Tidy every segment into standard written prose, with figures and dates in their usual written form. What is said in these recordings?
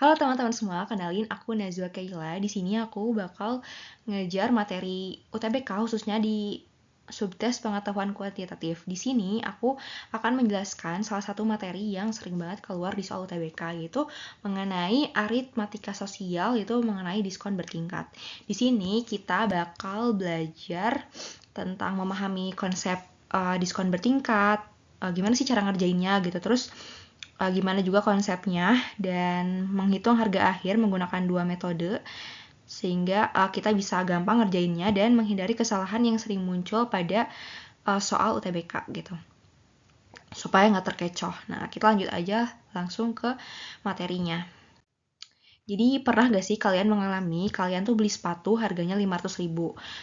Halo teman-teman semua, kenalin aku Nazwa Kaila. Di sini aku bakal ngejar materi UTBK khususnya di subtes pengetahuan kuantitatif. Di sini aku akan menjelaskan salah satu materi yang sering banget keluar di soal UTBK, yaitu mengenai aritmatika sosial, yaitu mengenai diskon bertingkat. Di sini kita bakal belajar tentang memahami konsep diskon bertingkat, gimana sih cara ngerjainnya gitu. Terus gimana juga konsepnya dan menghitung harga akhir menggunakan dua metode sehingga kita bisa gampang ngerjainnya dan menghindari kesalahan yang sering muncul pada soal UTBK gitu supaya nggak terkecoh. Nah, kita lanjut aja langsung ke materinya. Jadi pernah gak sih kalian mengalami kalian tuh beli sepatu harganya 500.000.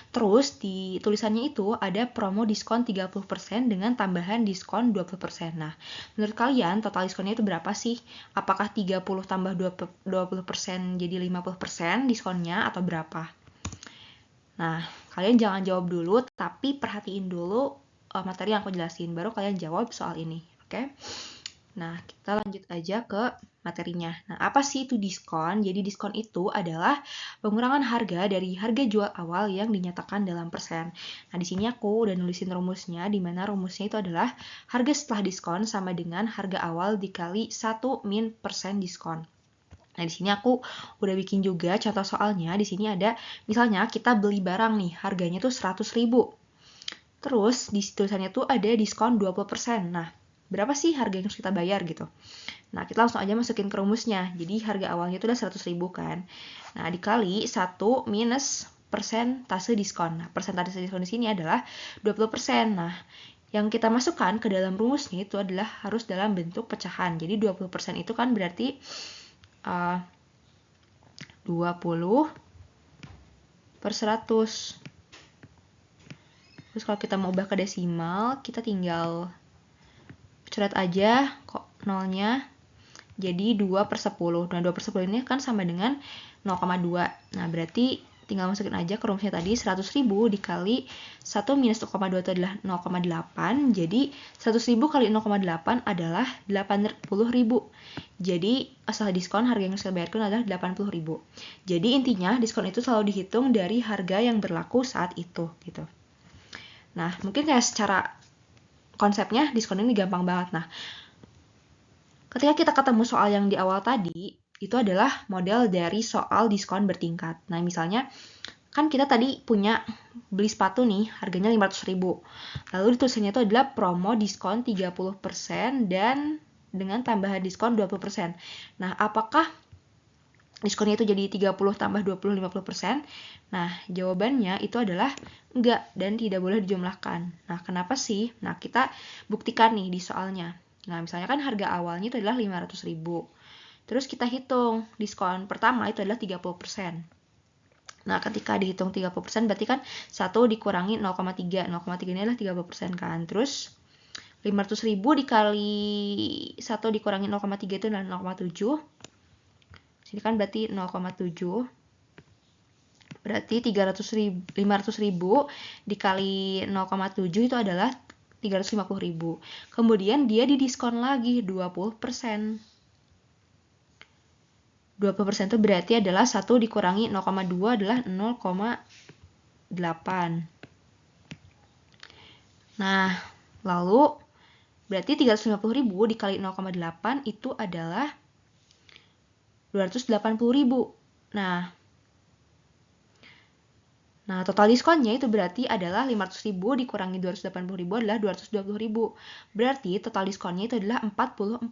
Terus di tulisannya itu ada promo diskon 30% dengan tambahan diskon 20%. Nah, menurut kalian total diskonnya itu berapa sih? Apakah 30 tambah 20% jadi 50% diskonnya atau berapa? Nah, kalian jangan jawab dulu, tapi perhatiin dulu materi yang aku jelasin. Baru kalian jawab soal ini, oke? Nah, kita lanjut aja ke materinya. Nah, apa sih itu diskon? Jadi diskon itu adalah pengurangan harga dari harga jual awal yang dinyatakan dalam persen. Nah, di sini aku udah nulisin rumusnya, di mana rumusnya itu adalah harga setelah diskon sama dengan harga awal dikali 1 min persen diskon. Nah, di sini aku udah bikin juga contoh soalnya. Di sini ada, misalnya kita beli barang nih, harganya tuh 100.000. Terus di tulisannya tuh ada diskon 20%. Nah, berapa sih harga yang harus kita bayar gitu? Nah, kita langsung aja masukin ke rumusnya. Jadi harga awalnya itu udah 100.000 kan. Nah, dikali 1 minus persentase diskon. Nah, persentase diskon di sini adalah 20%. Nah, yang kita masukkan ke dalam rumusnya itu adalah harus dalam bentuk pecahan. Jadi 20% itu kan berarti 20 per 100. Terus kalau kita mau ubah ke desimal, kita tinggal coret aja kok nolnya. Jadi 2 per 10. Nah, 2 per 10 ini kan sama dengan 0,2. Nah, berarti tinggal masukin aja ke rumusnya tadi, 100.000 dikali 1 minus 0,2 itu adalah 0,8. Jadi, 100.000 kali 0,8 adalah 80.000. Jadi, setelah diskon, harga yang saya bayarkan adalah 80.000. Jadi, intinya diskon itu selalu dihitung dari harga yang berlaku saat itu, gitu. Nah, mungkin kayak secara konsepnya diskon ini gampang banget. Nah, ketika kita ketemu soal yang di awal tadi, itu adalah model dari soal diskon bertingkat. Nah, misalnya, kan kita tadi punya beli sepatu nih, harganya 500.000. Lalu ditulisannya itu adalah promo diskon 30% dan dengan tambahan diskon 20%. Nah, apakah diskonnya itu jadi 30 tambah 20, 50%? Nah, jawabannya itu adalah enggak dan tidak boleh dijumlahkan. Nah, kenapa sih? Nah, kita buktikan nih di soalnya. Nah, misalnya kan harga awalnya itu adalah 500.000. Terus kita hitung diskon pertama itu adalah 30%. Nah, ketika dihitung 30% berarti kan 1 dikurangi 0,3. 0,3 ini adalah 30% kan. Terus 500.000 dikali 1 dikurangi 0,3 itu adalah 0,7. Sini kan berarti 0,7. Berarti 500.000 dikali 0,7 itu adalah 350.000. Kemudian dia didiskon lagi 20%. 20% itu berarti adalah 1 dikurangi 0,2 adalah 0,8. Nah, lalu berarti 350.000 dikali 0,8 itu adalah 280.000. Nah, total diskonnya itu berarti adalah 500.000 dikurangi 280.000 adalah 220.000. Berarti total diskonnya itu adalah 44%,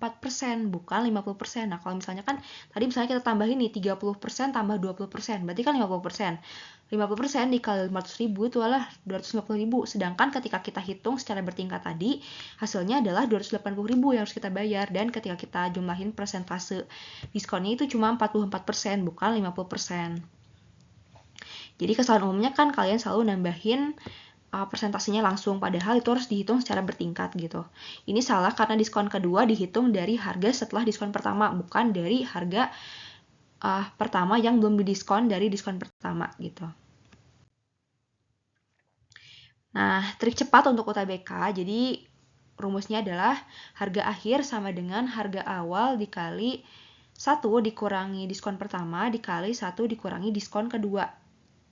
bukan 50%. Nah, kalau misalnya kan, tadi misalnya kita tambahin nih 30% tambah 20%, berarti kan 50%. 50% dikali 500.000 itu adalah 250.000. Sedangkan ketika kita hitung secara bertingkat tadi, hasilnya adalah 280.000 yang harus kita bayar. Dan ketika kita jumlahin persentase diskonnya itu cuma 44%, bukan 50%. Jadi kesalahan umumnya kan kalian selalu nambahin persentasenya langsung, padahal itu harus dihitung secara bertingkat gitu. Ini salah karena diskon kedua dihitung dari harga setelah diskon pertama, bukan dari harga pertama yang belum didiskon dari diskon pertama gitu. Nah, trik cepat untuk UTBK, jadi rumusnya adalah harga akhir sama dengan harga awal dikali 1 dikurangi diskon pertama dikali 1 dikurangi diskon kedua.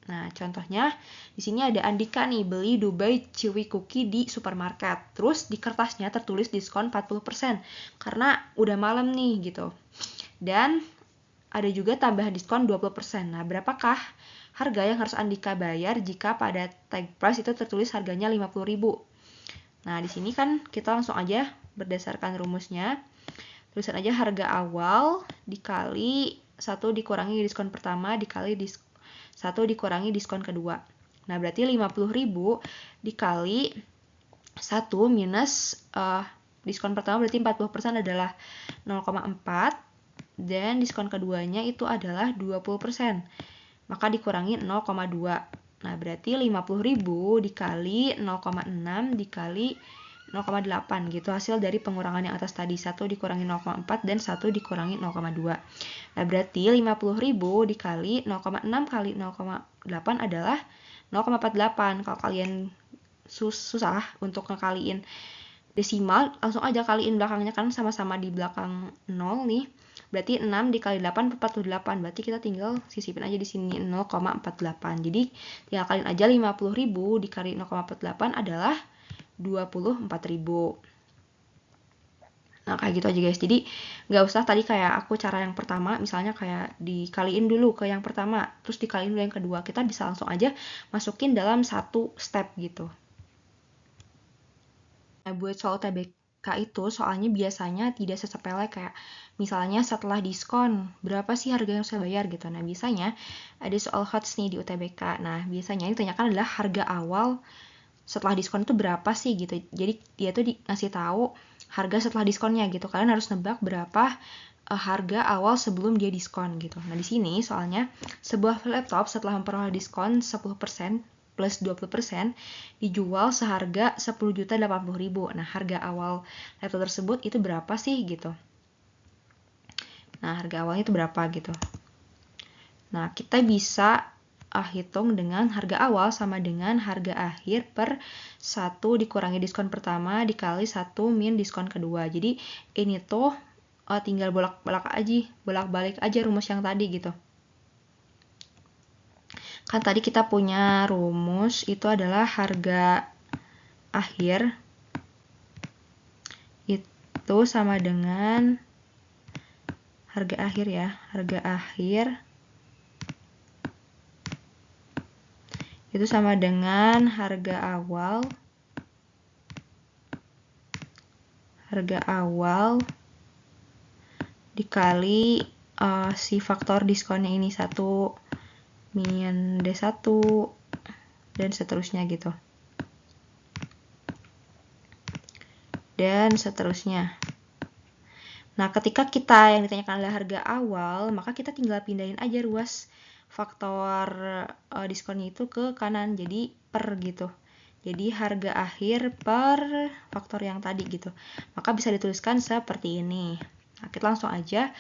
Nah, contohnya di sini ada Andika nih beli Dubai Chewy Cookie di supermarket. Terus di kertasnya tertulis diskon 40% karena udah malam nih gitu. Dan ada juga tambahan diskon 20%. Nah, berapakah harga yang harus Andika bayar jika pada tag price itu tertulis harganya 50.000? Nah, di sini kan kita langsung aja berdasarkan rumusnya. Tulisan aja harga awal dikali 1 dikurangi diskon pertama dikali 1 dikurangi diskon kedua. Nah, berarti 50.000 dikali 1 minus diskon pertama berarti 40% adalah 0,4 dan diskon keduanya itu adalah 20%. Maka dikurangi 0,2. Nah, berarti 50.000 dikali 0,6 dikali 0,8 gitu hasil dari pengurangan yang atas tadi. 1 dikurangi 0,4 dan 1 dikurangi 0,2. Nah, berarti 50.000 dikali 0,6 kali 0,8 adalah 0,48. Kalau kalian susah untuk ngekaliin desimal, langsung aja kaliin belakangnya kan sama-sama di belakang 0 nih. Berarti 6 dikali 8 48. Berarti kita tinggal sisipin aja di sini 0,48. Jadi tinggal kaliin aja 50.000 dikali 0,48 adalah 24.000. Nah, kayak gitu aja guys. Jadi nggak usah tadi kayak aku cara yang pertama, misalnya kayak dikaliin dulu ke yang pertama, terus dikaliin dulu yang kedua. Kita bisa langsung aja masukin dalam satu step gitu. Nah, buat soal UTBK itu soalnya biasanya tidak sesepele kayak misalnya setelah diskon, berapa sih harga yang saya bayar gitu. Nah, biasanya ada soal HOTS nih di UTBK. Nah, biasanya yang ditanyakan adalah harga awal setelah diskon itu berapa sih gitu. Jadi dia tuh ngasih tahu harga setelah diskonnya gitu. Kalian harus nebak berapa harga awal sebelum dia diskon gitu. Nah, di sini soalnya sebuah laptop setelah memperoleh diskon 10% plus 20% dijual seharga 10.080.000. Nah, harga awal laptop tersebut itu berapa sih gitu. Nah, harga awalnya itu berapa gitu. Nah, kita bisa hitung dengan harga awal sama dengan harga akhir per 1 dikurangi diskon pertama dikali 1 min diskon kedua. Jadi ini tuh tinggal bolak-balik aja rumus yang tadi gitu. Kan tadi kita punya rumus itu adalah harga akhir itu sama dengan harga akhir ya. Harga akhir itu sama dengan harga awal dikali si faktor diskonnya ini 1 min D1 dan seterusnya gitu. Dan seterusnya. Nah, ketika kita yang ditanyakan adalah harga awal, maka kita tinggal pindahin aja ruas faktor diskonnya itu ke kanan, jadi per gitu. Jadi harga akhir per faktor yang tadi gitu. Maka bisa dituliskan seperti ini. Nah, kita langsung aja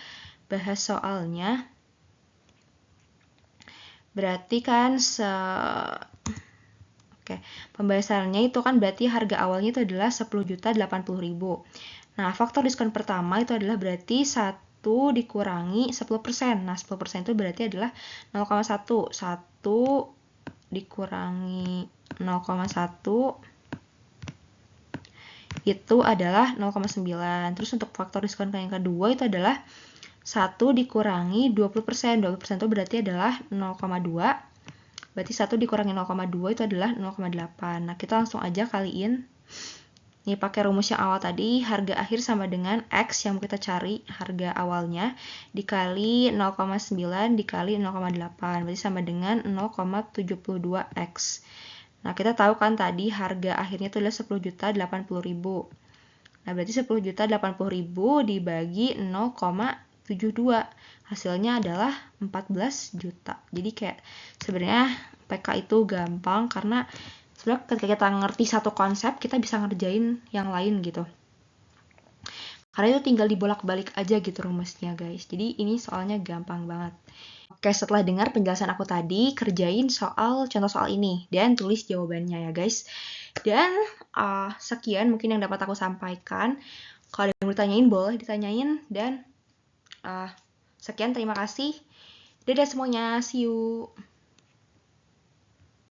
bahas soalnya. Berarti kan pembahasannya itu kan berarti harga awalnya itu adalah 10.080.000. Nah, faktor diskon pertama itu adalah berarti 1 dikurangi 10%. Nah, 10% itu berarti adalah 0,1. 1 dikurangi 0,1 itu adalah 0,9. Terus untuk faktor diskon yang kedua itu adalah 1 dikurangi 20%. 20% itu berarti adalah 0,2. Berarti 1 dikurangi 0,2 itu adalah 0,8. Nah, kita langsung aja kaliin. Ini pakai rumus yang awal tadi, harga akhir sama dengan X yang kita cari, harga awalnya, dikali 0,9 dikali 0,8, berarti sama dengan 0,72X. Nah, kita tahu kan tadi harga akhirnya itu adalah 10.080.000. Nah, berarti 10.080.000 dibagi 0,72. Hasilnya adalah 14 juta. Jadi kayak sebenarnya PK itu gampang karena sebenarnya ketika kita ngerti satu konsep, kita bisa ngerjain yang lain gitu. Karena itu tinggal dibolak-balik aja gitu rumusnya guys. Jadi ini soalnya gampang banget. Oke, setelah dengar penjelasan aku tadi, kerjain contoh soal ini dan tulis jawabannya ya guys. Dan sekian mungkin yang dapat aku sampaikan. Kalau ada yang bertanyain boleh ditanyain dan Sekian, terima kasih. Dadah semuanya, see you.